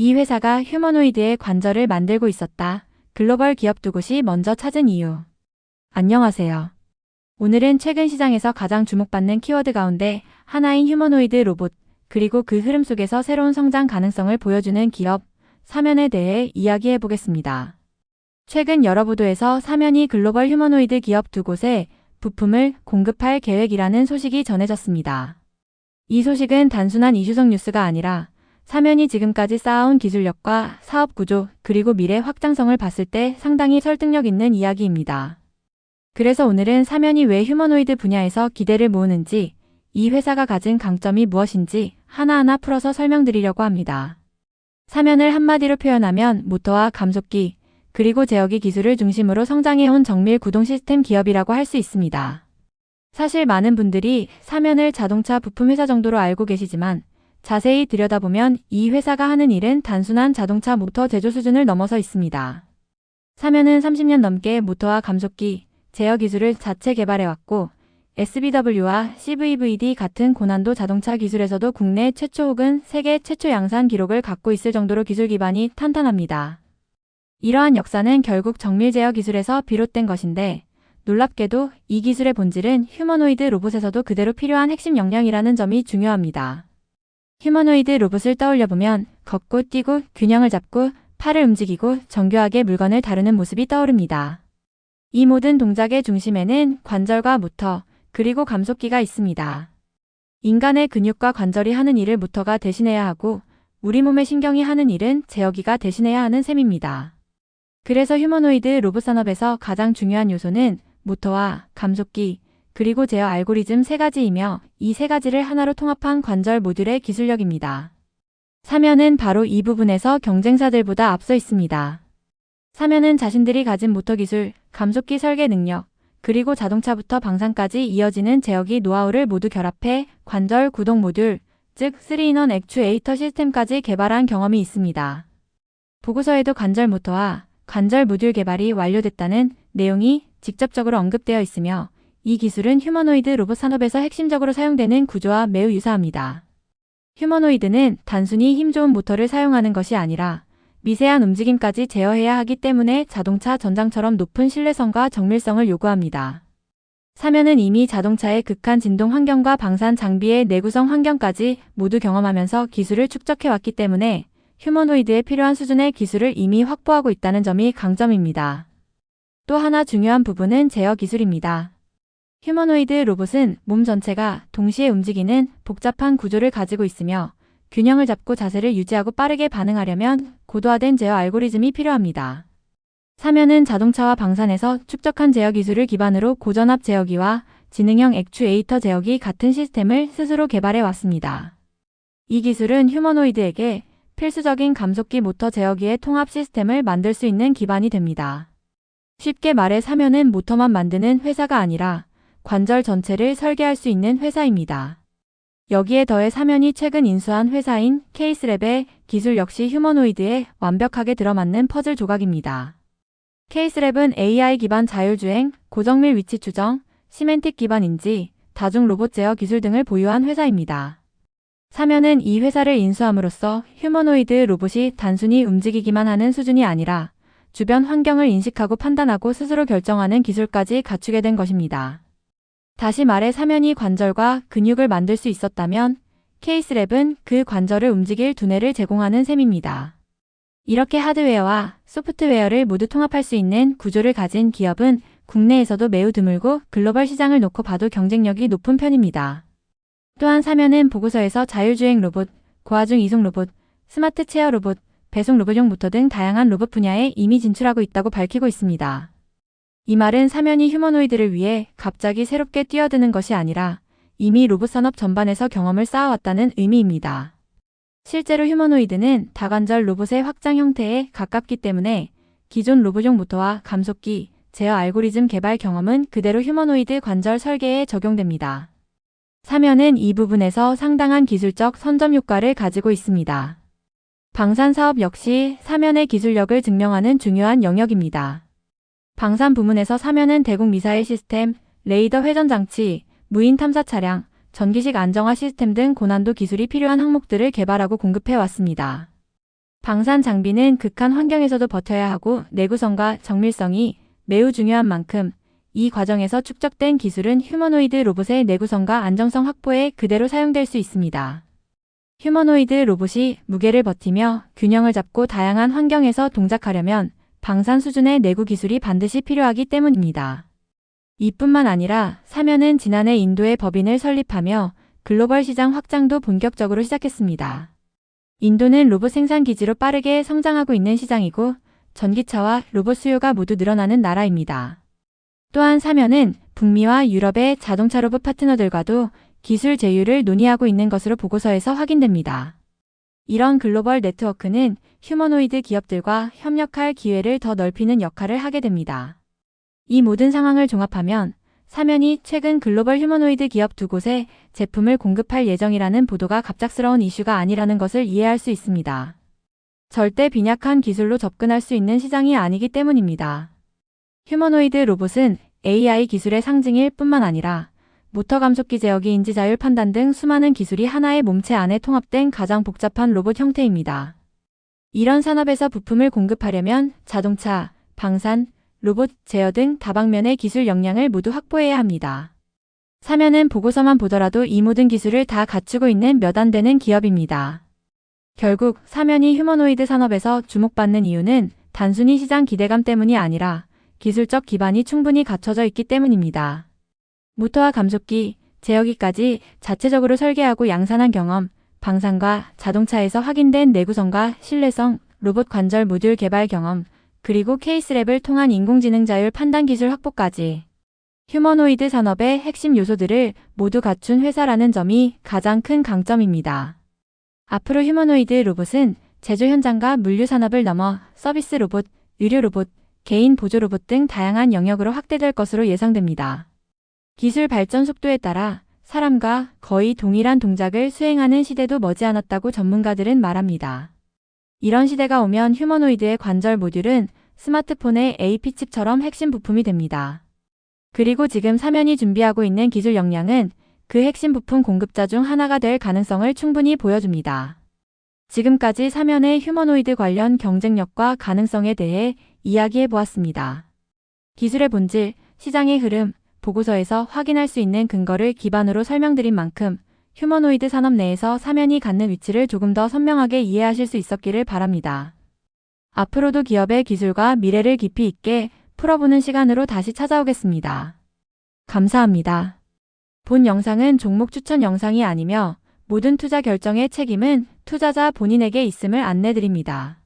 이 회사가 휴머노이드의 관절을 만들고 있었다. 글로벌 기업 두 곳이 먼저 찾은 이유. 안녕하세요. 오늘은 최근 시장에서 가장 주목받는 키워드 가운데 하나인 휴머노이드 로봇, 그리고 그 흐름 속에서 새로운 성장 가능성을 보여주는 기업, 사면에 대해 이야기해 보겠습니다. 최근 여러 보도에서 사면이 글로벌 휴머노이드 기업 두 곳에 부품을 공급할 계획이라는 소식이 전해졌습니다. 이 소식은 단순한 이슈성 뉴스가 아니라 사면이 지금까지 쌓아온 기술력과 사업 구조, 그리고 미래 확장성을 봤을 때 상당히 설득력 있는 이야기입니다. 그래서 오늘은 사면이 왜 휴머노이드 분야에서 기대를 모으는지, 이 회사가 가진 강점이 무엇인지 하나하나 풀어서 설명드리려고 합니다. 사면을 한마디로 표현하면 모터와 감속기, 그리고 제어기 기술을 중심으로 성장해온 정밀 구동 시스템 기업이라고 할 수 있습니다. 사실 많은 분들이 사면을 자동차 부품 회사 정도로 알고 계시지만 자세히 들여다보면 이 회사가 하는 일은 단순한 자동차 모터 제조 수준을 넘어서 있습니다. 사면은 30년 넘게 모터와 감속기, 제어 기술을 자체 개발해왔고 SBW와 CVVD 같은 고난도 자동차 기술에서도 국내 최초 혹은 세계 최초 양산 기록을 갖고 있을 정도로 기술 기반이 탄탄합니다. 이러한 역사는 결국 정밀 제어 기술에서 비롯된 것인데 놀랍게도 이 기술의 본질은 휴머노이드 로봇에서도 그대로 필요한 핵심 역량이라는 점이 중요합니다. 휴머노이드 로봇을 떠올려보면 걷고 뛰고 균형을 잡고 팔을 움직이고 정교하게 물건을 다루는 모습이 떠오릅니다. 이 모든 동작의 중심에는 관절과 모터, 그리고 감속기가 있습니다. 인간의 근육과 관절이 하는 일을 모터가 대신해야 하고 우리 몸의 신경이 하는 일은 제어기가 대신해야 하는 셈입니다. 그래서 휴머노이드 로봇 산업에서 가장 중요한 요소는 모터와 감속기, 그리고 제어 알고리즘 세 가지이며 이 세 가지를 하나로 통합한 관절 모듈의 기술력입니다. 사면은 바로 이 부분에서 경쟁사들보다 앞서 있습니다. 사면은 자신들이 가진 모터 기술, 감속기 설계 능력, 그리고 자동차부터 방산까지 이어지는 제어기 노하우를 모두 결합해 관절 구동 모듈, 즉 3인원 액추에이터 시스템까지 개발한 경험이 있습니다. 보고서에도 관절 모터와 관절 모듈 개발이 완료됐다는 내용이 직접적으로 언급되어 있으며 이 기술은 휴머노이드 로봇 산업에서 핵심적으로 사용되는 구조와 매우 유사합니다. 휴머노이드는 단순히 힘 좋은 모터를 사용하는 것이 아니라 미세한 움직임까지 제어해야 하기 때문에 자동차 전장처럼 높은 신뢰성과 정밀성을 요구합니다. 사면은 이미 자동차의 극한 진동 환경과 방산 장비의 내구성 환경까지 모두 경험하면서 기술을 축적해왔기 때문에 휴머노이드에 필요한 수준의 기술을 이미 확보하고 있다는 점이 강점입니다. 또 하나 중요한 부분은 제어 기술입니다. 휴머노이드 로봇은 몸 전체가 동시에 움직이는 복잡한 구조를 가지고 있으며 균형을 잡고 자세를 유지하고 빠르게 반응하려면 고도화된 제어 알고리즘이 필요합니다. 사면은 자동차와 방산에서 축적한 제어 기술을 기반으로 고전압 제어기와 지능형 액추에이터 제어기 같은 시스템을 스스로 개발해 왔습니다. 이 기술은 휴머노이드에게 필수적인 감속기 모터 제어기의 통합 시스템을 만들 수 있는 기반이 됩니다. 쉽게 말해 사면은 모터만 만드는 회사가 아니라 관절 전체를 설계할 수 있는 회사입니다. 여기에 더해 사면이 최근 인수한 회사인 케이스랩의 기술 역시 휴머노이드에 완벽하게 들어맞는 퍼즐 조각입니다. 케이스랩은 AI 기반 자율주행, 고정밀 위치 추정, 시멘틱 기반 인지, 다중 로봇 제어 기술 등을 보유한 회사입니다. 사면은 이 회사를 인수함으로써 휴머노이드 로봇이 단순히 움직이기만 하는 수준이 아니라 주변 환경을 인식하고 판단하고 스스로 결정하는 기술까지 갖추게 된 것입니다. 다시 말해 사면이 관절과 근육을 만들 수 있었다면 케이스랩은 그 관절을 움직일 두뇌를 제공하는 셈입니다. 이렇게 하드웨어와 소프트웨어를 모두 통합할 수 있는 구조를 가진 기업은 국내에서도 매우 드물고 글로벌 시장을 놓고 봐도 경쟁력이 높은 편입니다. 또한 사면은 보고서에서 자율주행 로봇, 고하중 이송 로봇, 스마트 체어 로봇, 배송 로봇용 모터 등 다양한 로봇 분야에 이미 진출하고 있다고 밝히고 있습니다. 이 말은 사면이 휴머노이드를 위해 갑자기 새롭게 뛰어드는 것이 아니라 이미 로봇 산업 전반에서 경험을 쌓아왔다는 의미입니다. 실제로 휴머노이드는 다관절 로봇의 확장 형태에 가깝기 때문에 기존 로봇용 모터와 감속기, 제어 알고리즘 개발 경험은 그대로 휴머노이드 관절 설계에 적용됩니다. 사면은 이 부분에서 상당한 기술적 선점 효과를 가지고 있습니다. 방산 사업 역시 사면의 기술력을 증명하는 중요한 영역입니다. 방산 부문에서 사면은 대공 미사일 시스템, 레이더 회전 장치, 무인 탐사 차량, 전기식 안정화 시스템 등 고난도 기술이 필요한 항목들을 개발하고 공급해 왔습니다. 방산 장비는 극한 환경에서도 버텨야 하고 내구성과 정밀성이 매우 중요한 만큼 이 과정에서 축적된 기술은 휴머노이드 로봇의 내구성과 안정성 확보에 그대로 사용될 수 있습니다. 휴머노이드 로봇이 무게를 버티며 균형을 잡고 다양한 환경에서 동작하려면 방산 수준의 내구 기술이 반드시 필요하기 때문입니다. 이뿐만 아니라 사면은 지난해 인도에 법인을 설립하며 글로벌 시장 확장도 본격적으로 시작했습니다. 인도는 로봇 생산 기지로 빠르게 성장하고 있는 시장이고 전기차와 로봇 수요가 모두 늘어나는 나라입니다. 또한 사면은 북미와 유럽의 자동차 로봇 파트너들과도 기술 제휴를 논의하고 있는 것으로 보고서에서 확인됩니다. 이런 글로벌 네트워크는 휴머노이드 기업들과 협력할 기회를 더 넓히는 역할을 하게 됩니다. 이 모든 상황을 종합하면 사면이 최근 글로벌 휴머노이드 기업 2곳에 제품을 공급할 예정이라는 보도가 갑작스러운 이슈가 아니라는 것을 이해할 수 있습니다. 절대 빈약한 기술로 접근할 수 있는 시장이 아니기 때문입니다. 휴머노이드 로봇은 AI 기술의 상징일 뿐만 아니라 모터 감속기 제어기 인지 자율 판단 등 수많은 기술이 하나의 몸체 안에 통합된 가장 복잡한 로봇 형태입니다. 이런 산업에서 부품을 공급하려면 자동차, 방산, 로봇, 제어 등 다방면의 기술 역량을 모두 확보해야 합니다. 사면은 보고서만 보더라도 이 모든 기술을 다 갖추고 있는 몇 안 되는 기업입니다. 결국 사면이 휴머노이드 산업에서 주목받는 이유는 단순히 시장 기대감 때문이 아니라 기술적 기반이 충분히 갖춰져 있기 때문입니다. 모터와 감속기, 제어기까지 자체적으로 설계하고 양산한 경험, 방산과 자동차에서 확인된 내구성과 신뢰성, 로봇 관절 모듈 개발 경험, 그리고 케이스랩을 통한 인공지능 자율 판단 기술 확보까지 휴머노이드 산업의 핵심 요소들을 모두 갖춘 회사라는 점이 가장 큰 강점입니다. 앞으로 휴머노이드 로봇은 제조 현장과 물류 산업을 넘어 서비스 로봇, 의료 로봇, 개인 보조 로봇 등 다양한 영역으로 확대될 것으로 예상됩니다. 기술 발전 속도에 따라 사람과 거의 동일한 동작을 수행하는 시대도 머지않았다고 전문가들은 말합니다. 이런 시대가 오면 휴머노이드의 관절 모듈은 스마트폰의 AP칩처럼 핵심 부품이 됩니다. 그리고 지금 사면이 준비하고 있는 기술 역량은 그 핵심 부품 공급자 중 하나가 될 가능성을 충분히 보여줍니다. 지금까지 사면의 휴머노이드 관련 경쟁력과 가능성에 대해 이야기해 보았습니다. 기술의 본질, 시장의 흐름, 보고서에서 확인할 수 있는 근거를 기반으로 설명드린 만큼 휴머노이드 산업 내에서 사면이 갖는 위치를 조금 더 선명하게 이해하실 수 있었기를 바랍니다. 앞으로도 기업의 기술과 미래를 깊이 있게 풀어보는 시간으로 다시 찾아오겠습니다. 감사합니다. 본 영상은 종목 추천 영상이 아니며 모든 투자 결정의 책임은 투자자 본인에게 있음을 안내드립니다.